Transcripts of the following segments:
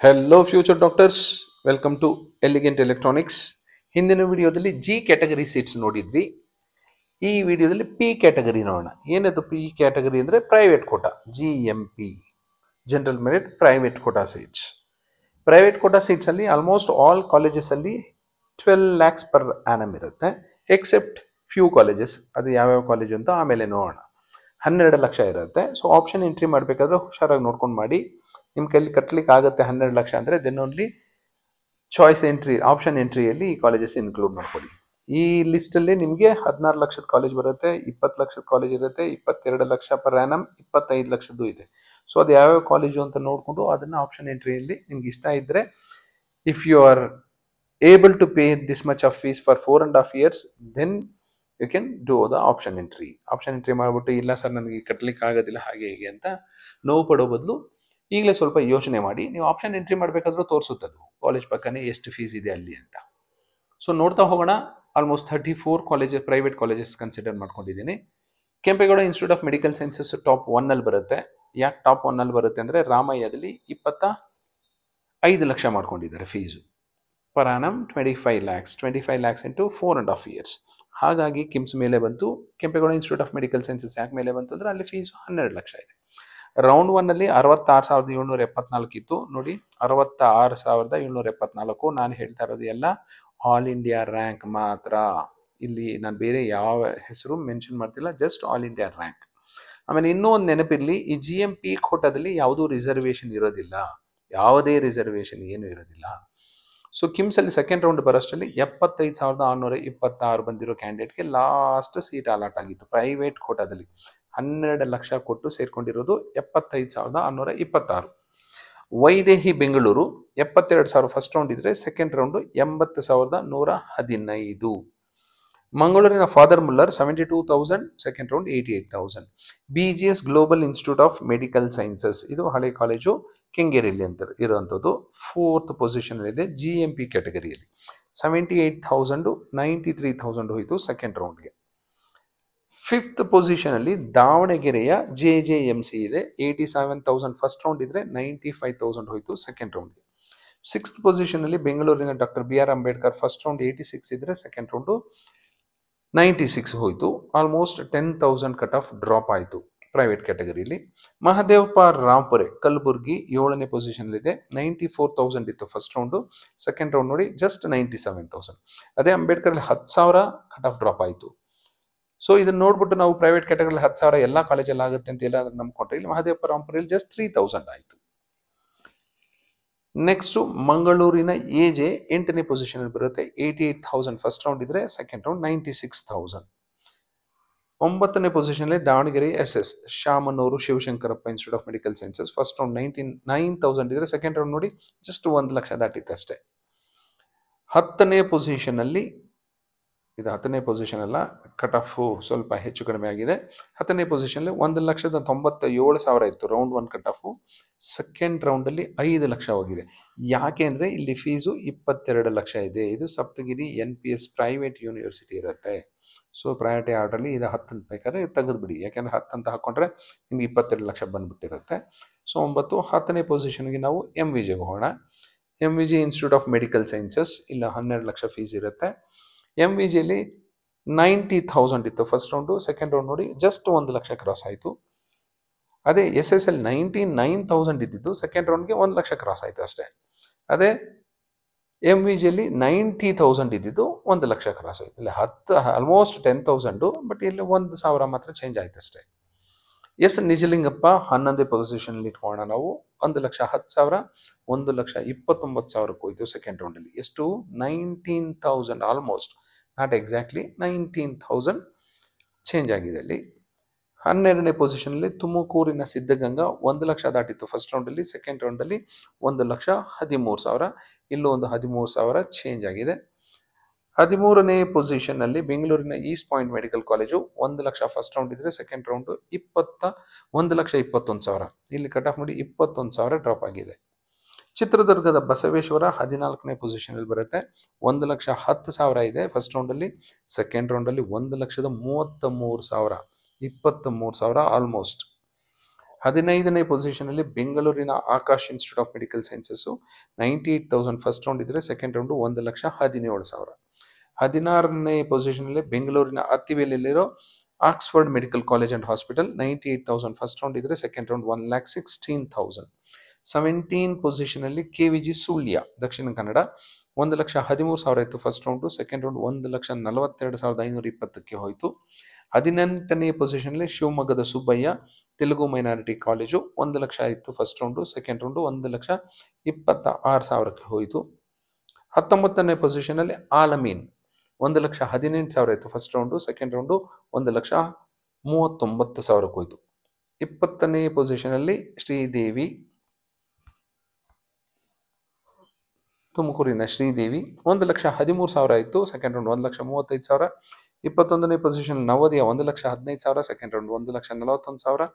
Hello future doctors, welcome to Elegant Electronics. ಹಿಂದಿನ ವಿಡಿಯೋದಲ್ಲಿ G category seats ನೋಡಿದ್ವಿ. ಈ ವಿಡಿಯೋದಲ್ಲಿ ಪಿ ಕ್ಯಾಟಗರಿ ನೋಡೋಣ. ಏನದು ಪಿ ಕ್ಯಾಟಗರಿ ಅಂದರೆ private quota, GMP, general merit private quota seats. Private quota seats ಅಲ್ಲಿ ಆಲ್ಮೋಸ್ಟ್ ಆಲ್ ಕಾಲೇಜಸ್ ಅಲ್ಲಿ 12 lakhs per annum ಇರುತ್ತೆ, ಎಕ್ಸೆಪ್ಟ್ ಫ್ಯೂ ಕಾಲೇಜಸ್. ಅದು ಯಾವ್ಯಾವ ಕಾಲೇಜ್ ಅಂತ ಆಮೇಲೆ ನೋಡೋಣ. 12 ಲಕ್ಷ ಇರುತ್ತೆ. ಸೊ ಆಪ್ಷನ್ ಎಂಟ್ರಿ ಮಾಡಬೇಕಾದ್ರೆ ಹುಷಾರಾಗಿ ನೋಡ್ಕೊಂಡು ಮಾಡಿ. ನಿಮ್ಮ ಕೈಲಿ ಕಟ್ಟಲಿಕ್ಕೆ ಆಗುತ್ತೆ 12 ಲಕ್ಷ ಅಂದರೆ then only choice entry, option ಎಂಟ್ರಿಯಲ್ಲಿ ಈ ಕಾಲೇಜಸ್ ಇನ್ಕ್ಲೂಡ್ ಮಾಡ್ಕೊಳ್ಳಿ. ಈ ಲಿಸ್ಟಲ್ಲಿ ನಿಮಗೆ 16 ಲಕ್ಷದ ಕಾಲೇಜ್ ಬರುತ್ತೆ, 20 ಲಕ್ಷದ ಕಾಲೇಜ್ ಇರುತ್ತೆ, 22 ಲಕ್ಷ ಪರ್ ಆ್ಯನಮ್, 25 ಲಕ್ಷದ್ದು ಇದೆ. ಸೊ ಅದು ಯಾವ್ಯಾವ ಕಾಲೇಜು ಅಂತ ನೋಡಿಕೊಂಡು ಅದನ್ನು ಆಪ್ಷನ್ ಎಂಟ್ರಿಯಲ್ಲಿ ನಿಮ್ಗೆ ಇಷ್ಟ ಇದ್ದರೆ, if you are able to pay this much of fees for 4.5 years, then you can do the option entry. Option entry ಮಾಡಿಬಿಟ್ಟು ಇಲ್ಲ ಸರ್ ನನಗೆ ಕಟ್ಟಲಿಕ್ಕೆ ಆಗೋದಿಲ್ಲ ಹಾಗೆ ಹೀಗೆ ಅಂತ ನೋವು ಪಡೋ ಬದಲು ಈಗಲೇ ಸ್ವಲ್ಪ ಯೋಚನೆ ಮಾಡಿ. ನೀವು ಆಪ್ಷನ್ ಎಂಟ್ರಿ ಮಾಡಬೇಕಾದ್ರೂ ತೋರಿಸುತ್ತದು ಕಾಲೇಜ್ ಪಕ್ಕನೇ ಎಷ್ಟು ಫೀಸ್ ಇದೆ ಅಲ್ಲಿ ಅಂತ. ಸೊ ನೋಡ್ತಾ ಹೋಗೋಣ. Almost 34 colleges, private colleges consider ಮಾಡ್ಕೊಂಡಿದ್ದೀನಿ. Kempegowda institute of medical sciences top 1 ಬರುತ್ತೆ. ಯಾಕೆ ಟಾಪ್ 1 ಬರುತ್ತೆ ಅಂದರೆ ರಾಮಯ್ಯದಲ್ಲಿ 25 ಲಕ್ಷ ಮಾಡ್ಕೊಂಡಿದ್ದಾರೆ fees. Per annum 25 lakhs into 4.5 years. ಹಾಗಾಗಿ ಕಿಮ್ಸ್ ಮೇಲೆ ಬಂತು. Kempegowda institute of medical sciences ಯಾಕೆ ಮೇಲೆ ಬಂತು ಅಂದರೆ ಅಲ್ಲಿ ಫೀಸು 12 ಲಕ್ಷ ಇದೆ. ರೌಂಡ್ 1 66,774 ಇತ್ತು ನೋಡಿ, 66,774. ನಾನು ಹೇಳ್ತಾ ಇರೋದು ಎಲ್ಲ ಆಲ್ ಇಂಡಿಯಾ ರ್ಯಾಂಕ್ ಮಾತ್ರ. ಇಲ್ಲಿ ನಾನು ಬೇರೆ ಯಾವ ಹೆಸರು ಮೆನ್ಷನ್ ಮಾಡ್ತಿಲ್ಲ, ಜಸ್ಟ್ ಆಲ್ ಇಂಡಿಯಾ ರ್ಯಾಂಕ್. ಆಮೇಲೆ ಇನ್ನೂ ಒಂದು ನೆನಪಿರಲಿ, ಈ GMP ಕೋಟಾದಲ್ಲಿ ಯಾವುದೂ ರಿಸರ್ವೇಷನ್ ಇರೋದಿಲ್ಲ, ಯಾವುದೇ ರಿಸರ್ವೇಷನ್ ಏನು ಇರೋದಿಲ್ಲ. ಸೊ ಕಿಮ್ಸಲ್ಲಿ ಸೆಕೆಂಡ್ ರೌಂಡ್ ಬರೋಷ್ಟರಲ್ಲಿ 75,626 ಬಂದಿರೋ ಕ್ಯಾಂಡಿಡೇಟ್ಗೆ ಲಾಸ್ಟ್ ಸೀಟ್ ಅಲಾಟ್ ಆಗಿತ್ತು ಪ್ರೈವೇಟ್ ಕೋಟಾದಲ್ಲಿ. 12 ಲಕ್ಷ ಕೊಟ್ಟು ಸೇರ್ಕೊಂಡಿರೋದು 75,626. ವೈದೇಹಿ ಬೆಂಗಳೂರು 72,000 ಫಸ್ಟ್ ರೌಂಡ್ ಇದ್ರೆ, ಸೆಕೆಂಡ್ ರೌಂಡು 80,115. ಮಂಗಳೂರಿನ father Muller 72,000, second round 88,000. BGS global institute of medical sciences, ಇದು ಹಳೆ ಕಾಲೇಜು ಕೆಂಗೇರಿಯಲ್ಲಿ ಅಂತ ಇರುವಂಥದ್ದು, 4th ಪೊಸಿಷನ್ ಇದೆ GMP ಕ್ಯಾಟಗರಿಯಲ್ಲಿ. 78,000, 93,000 ಹೋಯಿತು ಸೆಕೆಂಡ್ ರೌಂಡ್ಗೆ. 5th ಪೊಸಿಷನಲ್ಲಿ ದಾವಣಗೆರೆಯ JJMC ಇದೆ, 87,000 ಫಸ್ಟ್ ರೌಂಡ್ ಇದ್ರೆ, 95,000 ಹೋಯಿತು ಸೆಕೆಂಡ್ ರೌಂಡ್ಗೆ. 6th ಪೊಸಿಷನಲ್ಲಿ ಬೆಂಗಳೂರಿನ doctor BR Ambedkar, first round 86 ಇದ್ರೆ, ಸೆಕೆಂಡ್ ರೌಂಡು 96 ಹೋಯಿತು. ಆಲ್ಮೋಸ್ಟ್ 10,000 ಕಟ್ ಆಫ್ ಡ್ರಾಪ್ ಆಯಿತು ಪ್ರೈವೇಟ್ ಕ್ಯಾಟಗರಿಯಲ್ಲಿ. ಮಹದೇವಪ್ಪ ರಾಂಪುರೆ ಕಲಬುರ್ಗಿ 7ನೇ ಪೊಸಿಷನ್ಲಿದೆ, 94,000 ಇತ್ತು ಫಸ್ಟ್ ರೌಂಡು, ಸೆಕೆಂಡ್ ರೌಂಡ್ ನೋಡಿ ಜಸ್ಟ್ 97,000. ಅದೇ ಅಂಬೇಡ್ಕರಲ್ಲಿ 10,000 ಕಟ್ ಆಫ್ ಡ್ರಾಪ್ ಆಯಿತು. ಸೊ ಇದನ್ನು ನೋಡ್ಬಿಟ್ಟು ನಾವು ಪ್ರೈವೇಟ್ ಕ್ಯಾಟಗರಿಯಲ್ಲಿ 10,000 ಎಲ್ಲ ಕಾಲೇಜಲ್ಲಿ ಆಗುತ್ತೆ ಅಂತ ಎಲ್ಲ ನಂಬ್ಕೊಂಡ್ರೆ, ಇಲ್ಲಿ ಮಹದೇವಪ್ಪ ರಾಂಪುರಲ್ಲಿ ಜಸ್ಟ್ 3,000 ಆಯಿತು. ನೆಕ್ಸ್ಟು ಮಂಗಳೂರಿನ AJ 8ನೇ ಪೊಸಿಷನ್ ಬರುತ್ತೆ, 88,000 ಫಸ್ಟ್ ರೌಂಡ್ ಇದ್ರೆ, ಸೆಕೆಂಡ್ ರೌಂಡ್ 96,000. 9ನೇ ಪೊಸಿಷನ್ಲಿ Davanagere SS Shamanur Shivashankarappa institute of medical sciences, first round 99,000 ಇದ್ರೆ, ಸೆಕೆಂಡ್ ರೌಂಡ್ ನೋಡಿ ಜಸ್ಟ್ 1 ಲಕ್ಷ ದಾಟಿತ್ತು ಅಷ್ಟೇ. 10ನೇ ಪೊಸಿಷನಲ್ಲಿ, ಇದು 10ನೇ ಪೊಸಿಷನ್ ಅಲ್ಲ, ಕಟ್ ಆಫ್ ಸ್ವಲ್ಪ ಹೆಚ್ಚು ಕಡಿಮೆ ಆಗಿದೆ. 10ನೇ ಪೊಸಿಷನ್ಲಿ 1,97,000 ಇತ್ತು ರೌಂಡ್ 1 ಕಟ್ ಆಫು, ಸೆಕೆಂಡ್ ರೌಂಡಲ್ಲಿ 5 ಲಕ್ಷ ಹೋಗಿದೆ. ಯಾಕೆ ಅಂದರೆ ಇಲ್ಲಿ ಫೀಸು 22 ಲಕ್ಷ ಇದೆ. ಇದು ಸಪ್ತಗಿರಿ NPS ಪ್ರೈವೇಟ್ ಯೂನಿವರ್ಸಿಟಿ ಇರುತ್ತೆ. ಸೊ ಪ್ರಯಾರಿಟಿ ಆರ್ಡ್ರಲ್ಲಿ ಇದು 10 ಅಂತ ಬೇಕಾದ್ರೆ ತೆಗೆದುಬಿಡಿ, ಯಾಕೆಂದರೆ 10 ಅಂತ ಹಾಕ್ಕೊಂಡ್ರೆ ನಿಮ್ಗೆ 22 ಲಕ್ಷ ಬಂದುಬಿಟ್ಟಿರುತ್ತೆ. ಸೊ 9, 10ನೇ ಪೊಸಿಷನ್ಗೆ ನಾವು MVJಗೆ ಹೋಗೋಣ. MVJ institute of medical sciences, ಇಲ್ಲ 12 ಲಕ್ಷ ಫೀಸ್ ಇರುತ್ತೆ. MVJಲಿ 90,000 ಇತ್ತು ಫಸ್ಟ್ ರೌಂಡು, ಸೆಕೆಂಡ್ ರೌಂಡ್ ನೋಡಿ ಜಸ್ಟ್ 1 ಲಕ್ಷ ಕ್ರಾಸ್ ಆಯಿತು. ಅದೇ SSL 99,000 ಇದ್ದಿದ್ದು, ಸೆಕೆಂಡ್ ರೌಂಡ್ಗೆ 1 ಲಕ್ಷ ಕ್ರಾಸ್ ಆಯಿತು ಅಷ್ಟೇ. ಅದೇ MVJಲಿ 90,000 ಇದ್ದಿದ್ದು 1 ಲಕ್ಷ ಕ್ರಾಸ್ ಆಯಿತು. ಇಲ್ಲಿ ಆಲ್ಮೋಸ್ಟ್ 10,000, ಬಟ್ ಇಲ್ಲಿ 1,000 ಮಾತ್ರ ಚೇಂಜ್ ಆಯ್ತು ಅಷ್ಟೇ. ನಿಜಲಿಂಗಪ್ಪ 11ನೇ ಪೊಸಿಷನಲ್ಲಿ ಇಟ್ಕೊಳ್ಳೋಣ ನಾವು, 1,10,000, 1,29,000 ಹೋಯಿತು ಸೆಕೆಂಡ್ ರೌಂಡಲ್ಲಿ. ಎಷ್ಟು? 19,000, ಆಲ್ಮೋಸ್ಟ್ ನಾಟ್ ಎಕ್ಸಾಕ್ಟ್ಲಿ 19,000 ಚೇಂಜ್ ಆಗಿದೆ ಅಲ್ಲಿ. 12ನೇ ಪೊಸಿಷನಲ್ಲಿ ತುಮಕೂರಿನ ಸಿದ್ಧಗಂಗಾ 1 ಲಕ್ಷ ದಾಟಿತ್ತು ಫಸ್ಟ್ ರೌಂಡಲ್ಲಿ, ಸೆಕೆಂಡ್ ರೌಂಡಲ್ಲಿ 1,13,000, ಇಲ್ಲೂ ಒಂದು 13,000 ಚೇಂಜ್ ಆಗಿದೆ. 13ನೇ ಪೊಸಿಷನ್ನಲ್ಲಿ ಬೆಂಗಳೂರಿನ East point medical college 1 lakh first round ಇದ್ರೆ, ಸೆಕೆಂಡ್ ರೌಂಡು 1,21,000, ಇಲ್ಲಿ ಕಟ್ ಆಫ್ ಮಾಡಿ 21,000 ಡ್ರಾಪ್ ಆಗಿದೆ. ಚಿತ್ರದುರ್ಗದ ಬಸವೇಶ್ವರ 14ನೇ ಪೊಸಿಷನಲ್ಲಿ ಬರುತ್ತೆ, 1,10,000 ಇದೆ ಫಸ್ಟ್ ರೌಂಡಲ್ಲಿ, ಸೆಕೆಂಡ್ ರೌಂಡಲ್ಲಿ 1,33,000, 23,000 ಆಲ್ಮೋಸ್ಟ್. 15ನೇ ಪೊಸಿಷನಲ್ಲಿ ಬೆಂಗಳೂರಿನ Akash institute of medical sciences 98,000 first round ಇದ್ದರೆ ಸೆಕೆಂಡ್ ರೌಂಡು 1,17,000. 16ನೇ ಪೊಸಿಷನಲ್ಲಿ ಬೆಂಗಳೂರಿನ ಅತ್ತಿವೇಲಲ್ಲಿರೋ Oxford medical college and hospital 98,000 first round ಇದ್ದರೆ ಸೆಕೆಂಡ್ ರೌಂಡ್ 1,16,000. 17 ಪೊಸಿಷನಲ್ಲಿ KVG ಸುಳ್ಯ ದಕ್ಷಿಣ ಕನ್ನಡ 1,13,000 ಇತ್ತು ಫಸ್ಟ್ ರೌಂಡು, ಸೆಕೆಂಡ್ ರೌಂಡ್ 1,42,520ಕ್ಕೆ ಹೋಯಿತು. 18ನೇ ಪೊಸಿಷನಲ್ಲಿ ಶಿವಮೊಗ್ಗದ ಸುಬ್ಬಯ್ಯ ತೆಲುಗು ಮೈನಾರಿಟಿ ಕಾಲೇಜು 1,00,000 ಇತ್ತು ಫಸ್ಟ್ ರೌಂಡು, ಸೆಕೆಂಡ್ ರೌಂಡು 1,26,000ಕ್ಕೆ ಹೋಯಿತು. 19ನೇ ಪೊಸಿಷನಲ್ಲಿ ಆಲಮೀನ್ 1,18,000 ಇತ್ತು ಫಸ್ಟ್ ರೌಂಡು, ಸೆಕೆಂಡ್ ರೌಂಡು 1,39,000ಕ್ಕೆ ಹೋಯಿತು. 20ನೇ ಪೊಸಿಷನಲ್ಲಿ ಶ್ರೀದೇವಿ ತುಮಕೂರಿನ ಶ್ರೀದೇವಿ 1,13,000 ಇತ್ತು, ಸೆಕೆಂಡ್ ರೌಂಡ್ 1,35,000. 21ನೇ ಪೊಸಿಷನ್ ನವೋದಯ 1,15,000, ಸೆಕೆಂಡ್ ರೌಂಡ್ 1,41,000.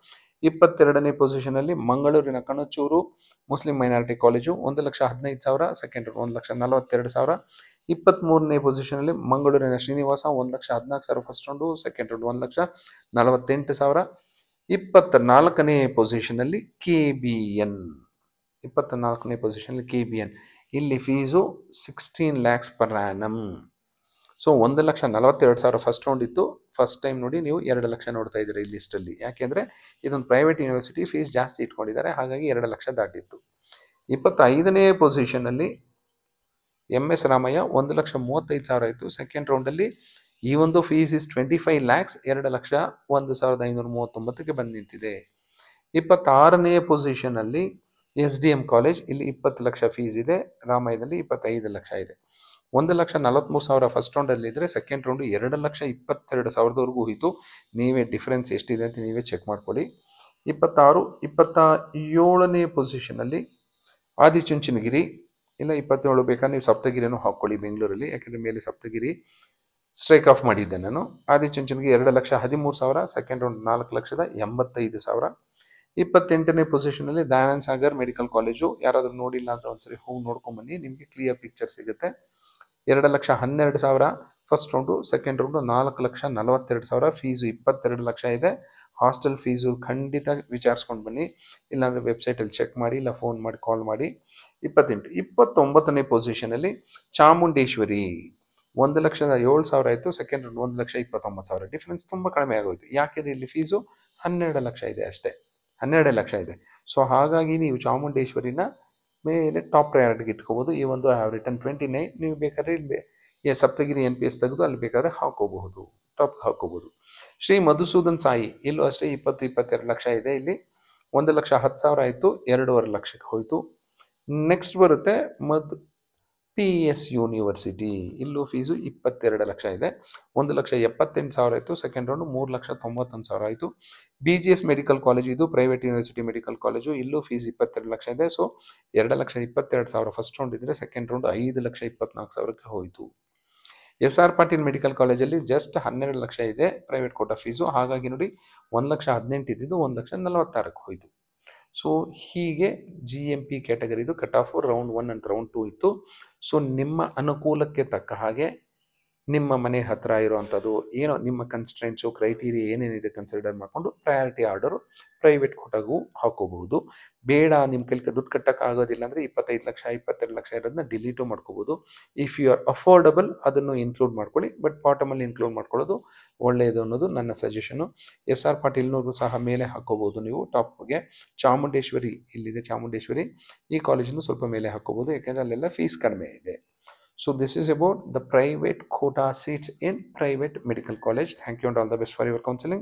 22ನೇ ಪೊಸಿಷನಲ್ಲಿ ಮಂಗಳೂರಿನ Kanachur Muslim minority college 1,15,000, second round 1,42,000. 23ನೇ ಪೊಸಿಷನಲ್ಲಿ ಮಂಗಳೂರಿನ Srinivasa 1,14,000 first round, second round 1,48,000. 24ನೇ ಪೊಸಿಷನಲ್ಲಿ KBN 24ನೇ ಪೊಸಿಷನಲ್ಲಿ KBN ಇಲ್ಲಿ fees 16 lakhs per annum. So 1,42,000 first round ಇತ್ತು. ಫಸ್ಟ್ ಟೈಮ್ ನೋಡಿ ನೀವು 2 ಲಕ್ಷ ನೋಡ್ತಾ ಇದ್ದೀರಿ ಈ ಲಿಸ್ಟಲ್ಲಿ. ಯಾಕೆಂದರೆ ಇದೊಂದು ಪ್ರೈವೇಟ್ ಯೂನಿವರ್ಸಿಟಿ, ಫೀಸ್ ಜಾಸ್ತಿ ಇಟ್ಕೊಂಡಿದ್ದಾರೆ, ಹಾಗಾಗಿ 2 ಲಕ್ಷ ದಾಟಿತ್ತು. 25ನೇ ಪೊಸಿಷನಲ್ಲಿ MS ರಾಮಯ್ಯ 1,35,000 ಇತ್ತು. ಸೆಕೆಂಡ್ ರೌಂಡಲ್ಲಿ ಈ ಒಂದು ಫೀಸ್ ಇಸ್ 25 lakhs, 2,01,539ಕ್ಕೆ ಬಂದು ನಿಂತಿದೆ. 26ನೇ ಪೊಸಿಷನಲ್ಲಿ SDM ಕಾಲೇಜ್, ಇಲ್ಲಿ 20 ಲಕ್ಷ ಫೀಸ್ ಇದೆ, ರಾಮಯ್ಯದಲ್ಲಿ 25 ಲಕ್ಷ ಇದೆ. 1,43,000 ಫಸ್ಟ್ ರೌಂಡಲ್ಲಿ ಇದ್ದರೆ ಸೆಕೆಂಡ್ ರೌಂಡು 2,22,000ವರೆಗೂ ಹೋಯಿತು. ನೀವೇ ಡಿಫ್ರೆನ್ಸ್ ಎಷ್ಟಿದೆ ಅಂತ ನೀವೇ ಚೆಕ್ ಮಾಡ್ಕೊಳ್ಳಿ. 27ನೇ ಪೊಸಿಷನಲ್ಲಿ ಆದಿಚುಂಚನಗಿರಿ, ಇಲ್ಲ 27 ಬೇಕಾದ್ರೆ ನೀವು ಸಪ್ತಗಿರಿನೂ ಹಾಕ್ಕೊಳ್ಳಿ ಬೆಂಗಳೂರಲ್ಲಿ, ಯಾಕೆಂದರೆ ಮೇಲೆ ಸಪ್ತಗಿರಿ ಸ್ಟ್ರೈಕ್ ಆಫ್ ಮಾಡಿದ್ದೆ ನಾನು. Adichunchanagiri 2,13,000, second round 4,85,000. 28ನೇ ಪೊಸಿಷನಲ್ಲಿ ದಯಾನಂದ ಸಾಗರ್ ಮೆಡಿಕಲ್ ಕಾಲೇಜು, ಯಾರಾದರೂ ನೋಡಿಲ್ಲ ಅಂದರೆ ಒಂದ್ಸರಿ ಹೋಗಿ ನೋಡ್ಕೊಂಬನ್ನಿ, ನಿಮಗೆ ಕ್ಲಿಯರ್ ಪಿಕ್ಚರ್ ಸಿಗುತ್ತೆ. 2,12,000 first round, second round 4,42,000, fees 22 lakh ಇದೆ. ಹಾಸ್ಟೆಲ್ ಫೀಸು ಖಂಡಿತ ವಿಚಾರಿಸ್ಕೊಂಡು ಬನ್ನಿ, ಇಲ್ಲಾಂದರೆ ವೆಬ್ಸೈಟಲ್ಲಿ ಚೆಕ್ ಮಾಡಿ, ಇಲ್ಲ ಫೋನ್ ಮಾಡಿ ಕಾಲ್ ಮಾಡಿ. 29ನೇ ಪೊಸಿಷನಲ್ಲಿ ಚಾಮುಂಡೇಶ್ವರಿ 1,07,000 ಇತ್ತು, ಸೆಕೆಂಡ್ ರೌಂಡ್ 1,29,000. ಡಿಫ್ರೆನ್ಸ್ ತುಂಬ ಕಡಿಮೆ ಆಗೋಯ್ತು. ಯಾಕೆಂದರೆ ಇಲ್ಲಿ ಫೀಸು 12 ಲಕ್ಷ ಇದೆ ಅಷ್ಟೇ, 12 ಲಕ್ಷ ಇದೆ. ಸೊ ಹಾಗಾಗಿ ನೀವು ಚಾಮುಂಡೇಶ್ವರಿನ ಮೇಲೆ ಟಾಪ್ ಪ್ರಯಾರಿಟಿಗೆ ಇಟ್ಕೋಬೋದು. ಈ ಒಂದು ರಿಟರ್ನ್ 29, ನೀವು ಬೇಕಾದ್ರೆ ಇಲ್ಲಿ ಸಪ್ತಗಿರಿ NPS ತೆಗೆದು ಅಲ್ಲಿ ಬೇಕಾದ್ರೆ ಹಾಕೋಬಹುದು, ಟಾಪ್ ಹಾಕೋಬಹುದು. ಶ್ರೀ ಮಧುಸೂದನ್ ಸಾಯಿ ಇಲ್ಲೂ ಅಷ್ಟೇ 20-22 ಲಕ್ಷ ಇದೆ. ಇಲ್ಲಿ 1,10,000 ಇತ್ತು, 2.5 ಲಕ್ಷಕ್ಕೆ ಹೋಯಿತು. ನೆಕ್ಸ್ಟ್ ಬರುತ್ತೆ PS ಯೂನಿವರ್ಸಿಟಿ, ಇಲ್ಲೂ ಫೀಸು 22 ಲಕ್ಷ ಇದೆ. 1,78,000 ಇತ್ತು, ಸೆಕೆಂಡ್ ರೌಂಡು 3,91,000 ಆಯಿತು. BGS ಮೆಡಿಕಲ್ ಕಾಲೇಜು, ಇದು ಪ್ರೈವೇಟ್ ಯೂನಿವರ್ಸಿಟಿ ಮೆಡಿಕಲ್ ಕಾಲೇಜು, ಇಲ್ಲೂ ಫೀಸ್ 22 ಲಕ್ಷ ಇದೆ. ಸೊ 2,22,000 ಫಸ್ಟ್ ರೌಂಡ್ ಇದ್ದರೆ ಸೆಕೆಂಡ್ ರೌಂಡ್ 5,24,000ಕ್ಕೆ ಹೋಯಿತು. SR ಪಾಟೀಲ್ ಮೆಡಿಕಲ್ ಕಾಲೇಜಲ್ಲಿ ಜಸ್ಟ್ 12 ಲಕ್ಷ ಇದೆ ಪ್ರೈವೇಟ್ ಕೋಟಾ ಫೀಸು, ಹಾಗಾಗಿ ನೋಡಿ 1,18,000 ಇದ್ದಿದ್ದು 1,46,000ಕ್ಕೆ ಹೋಯಿತು. ಸೊ ಹೀಗೆ GMP ಕ್ಯಾಟಗರಿದು cut off round 1 and round 2 ಇತ್ತು. ಸೊ ನಿಮ್ಮ ಅನುಕೂಲಕ್ಕೆ ತಕ್ಕ ಹಾಗೆ ನಿಮ್ಮ ಮನೆ ಹತ್ತಿರ ಇರೋವಂಥದ್ದು ಏನೋ ನಿಮ್ಮ ಕನ್ಸ್ಟ್ರೆಂಟ್ಸು ಕ್ರೈಟೀರಿಯಾ ಏನೇನಿದೆ ಕನ್ಸಿಡರ್ ಮಾಡಿಕೊಂಡು ಪ್ರಯಾರಿಟಿ ಆರ್ಡರು ಪ್ರೈವೇಟ್ ಕೋಟಾಗೂ ಹಾಕೋಬಹುದು. ಬೇಡ ನಿಮ್ಮ ಕೈಲಿ ದುಡ್ಡು ಕಟ್ಟೋಕ್ಕಾಗೋದಿಲ್ಲ ಅಂದರೆ 25 ಲಕ್ಷ 22 ಲಕ್ಷ ಇರೋದನ್ನ ಡಿಲೀಟು ಮಾಡ್ಕೋಬೋದು. ಇಫ್ ಯು ಆರ್ ಅಫೋರ್ಡಬಲ್ ಅದನ್ನು ಇನ್ಕ್ಲೂಡ್ ಮಾಡ್ಕೊಳ್ಳಿ, ಬಟ್ ಬಾಟಮಲ್ಲಿ ಇನ್ಕ್ಲೂಡ್ ಮಾಡ್ಕೊಳ್ಳೋದು ಒಳ್ಳೆಯದು ಅನ್ನೋದು ನನ್ನ ಸಜೆಷನು. SR ಪಾಟೀಲ್ನೂ ಸಹ ಮೇಲೆ ಹಾಕೋಬೋದು ನೀವು ಟಾಪ್ಗೆ. ಚಾಮುಂಡೇಶ್ವರಿ ಇಲ್ಲಿದೆ, ಚಾಮುಂಡೇಶ್ವರಿ ಈ ಕಾಲೇಜನ್ನು ಸ್ವಲ್ಪ ಮೇಲೆ ಹಾಕೋಬೋದು, ಯಾಕೆಂದರೆ ಅಲ್ಲೆಲ್ಲ ಫೀಸ್ ಕಡಿಮೆ ಇದೆ. So this is about the private quota seats in private medical college. Thank you and all the best for your counseling.